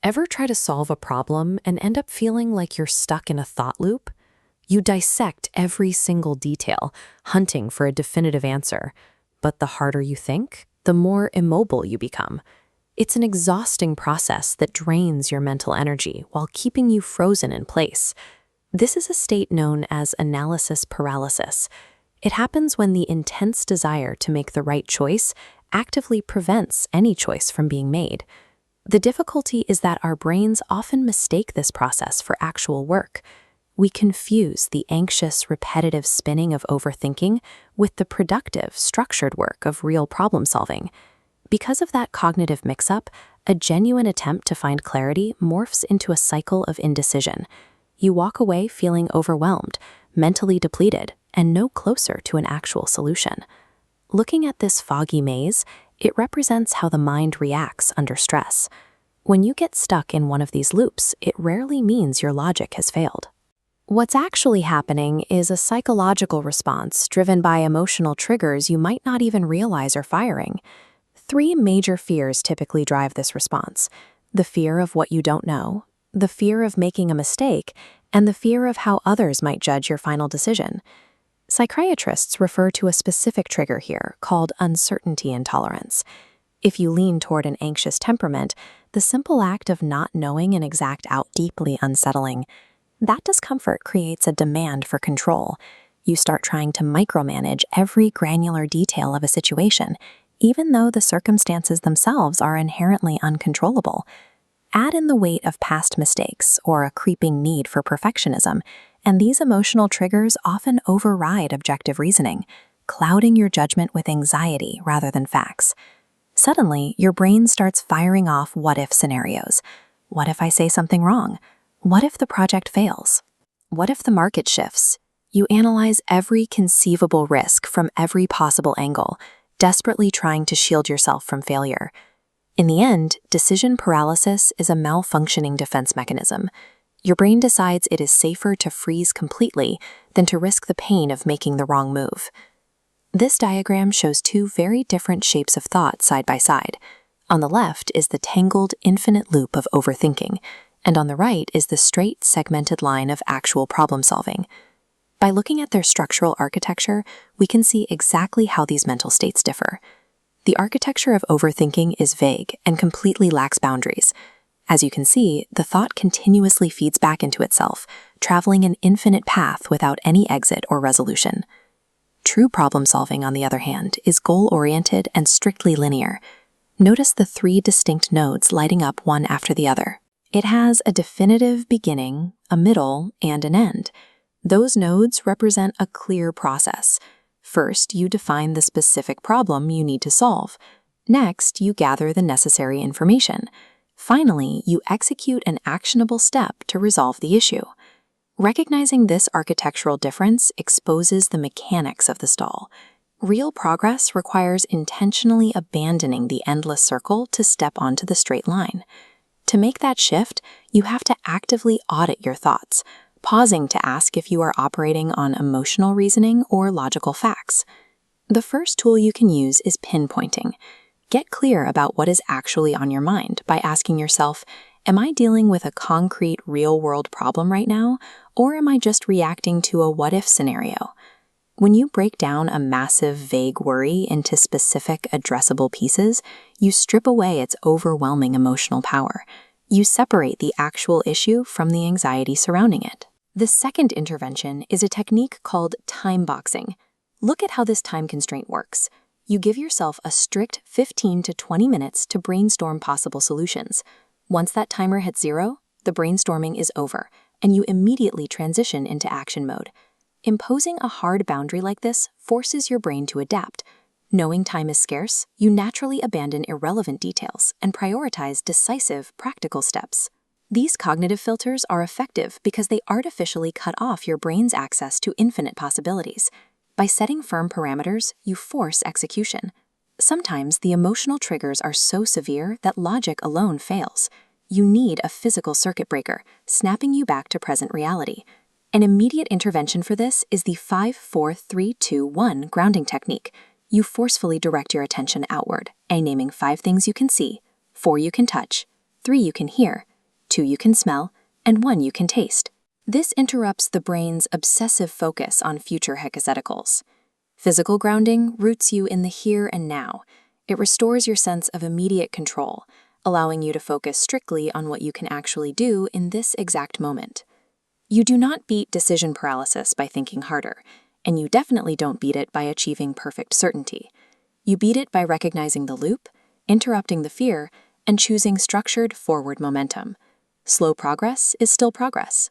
Ever try to solve a problem and end up feeling like you're stuck in a thought loop? You dissect every single detail, hunting for a definitive answer. But the harder you think, the more immobile you become. It's an exhausting process that drains your mental energy while keeping you frozen in place. This is a state known as analysis paralysis. It happens when the intense desire to make the right choice actively prevents any choice from being made. The difficulty is that our brains often mistake this process for actual work. We confuse the anxious, repetitive spinning of overthinking with the productive, structured work of real problem solving. Because of that cognitive mix-up, a genuine attempt to find clarity morphs into a cycle of indecision. You walk away feeling overwhelmed, mentally depleted, and no closer to an actual solution. Looking at this foggy maze, it represents how the mind reacts under stress. When you get stuck in one of these loops, it rarely means your logic has failed. What's actually happening is a psychological response driven by emotional triggers you might not even realize are firing. 3 major fears typically drive this response: the fear of what you don't know, the fear of making a mistake, and the fear of how others might judge your final decision. Psychiatrists refer to a specific trigger here called uncertainty intolerance. If you lean toward an anxious temperament, the simple act of not knowing an exact outcome is deeply unsettling. That discomfort creates a demand for control. You start trying to micromanage every granular detail of a situation, even though the circumstances themselves are inherently uncontrollable. Add in the weight of past mistakes or a creeping need for perfectionism, and these emotional triggers often override objective reasoning, clouding your judgment with anxiety rather than facts. Suddenly, your brain starts firing off what-if scenarios. What if I say something wrong? What if the project fails? What if the market shifts? You analyze every conceivable risk from every possible angle, desperately trying to shield yourself from failure. In the end, decision paralysis is a malfunctioning defense mechanism. Your brain decides it is safer to freeze completely than to risk the pain of making the wrong move. This diagram shows 2 very different shapes of thought side by side. On the left is the tangled, infinite loop of overthinking, and on the right is the straight, segmented line of actual problem solving. By looking at their structural architecture, we can see exactly how these mental states differ. The architecture of overthinking is vague and completely lacks boundaries. As you can see, the thought continuously feeds back into itself, traveling an infinite path without any exit or resolution. True problem solving, on the other hand, is goal-oriented and strictly linear. Notice the 3 distinct nodes lighting up one after the other. It has a definitive beginning, a middle, and an end. Those nodes represent a clear process. First, you define the specific problem you need to solve. Next, you gather the necessary information. Finally, you execute an actionable step to resolve the issue. Recognizing this architectural difference exposes the mechanics of the stall. Real progress requires intentionally abandoning the endless circle to step onto the straight line. To make that shift, you have to actively audit your thoughts, pausing to ask if you are operating on emotional reasoning or logical facts. The first tool you can use is pinpointing. Get clear about what is actually on your mind by asking yourself, am I dealing with a concrete, real-world problem right now, or am I just reacting to a what-if scenario? When you break down a massive, vague worry into specific, addressable pieces, you strip away its overwhelming emotional power. You separate the actual issue from the anxiety surrounding it. The second intervention is a technique called time boxing. Look at how this time constraint works. You give yourself a strict 15 to 20 minutes to brainstorm possible solutions. Once that timer hits 0, the brainstorming is over, and you immediately transition into action mode. Imposing a hard boundary like this forces your brain to adapt. Knowing time is scarce, you naturally abandon irrelevant details and prioritize decisive, practical steps. These cognitive filters are effective because they artificially cut off your brain's access to infinite possibilities. By setting firm parameters, you force execution. Sometimes the emotional triggers are so severe that logic alone fails. You need a physical circuit breaker, snapping you back to present reality. An immediate intervention for this is the 5-4-3-2-1 grounding technique. You forcefully direct your attention outward, naming 5 things you can see, 4 you can touch, 3 you can hear, 2 you can smell, and 1 you can taste. This interrupts the brain's obsessive focus on future hypotheticals. Physical grounding roots you in the here and now. It restores your sense of immediate control, allowing you to focus strictly on what you can actually do in this exact moment. You do not beat decision paralysis by thinking harder, and you definitely don't beat it by achieving perfect certainty. You beat it by recognizing the loop, interrupting the fear, and choosing structured forward momentum. Slow progress is still progress.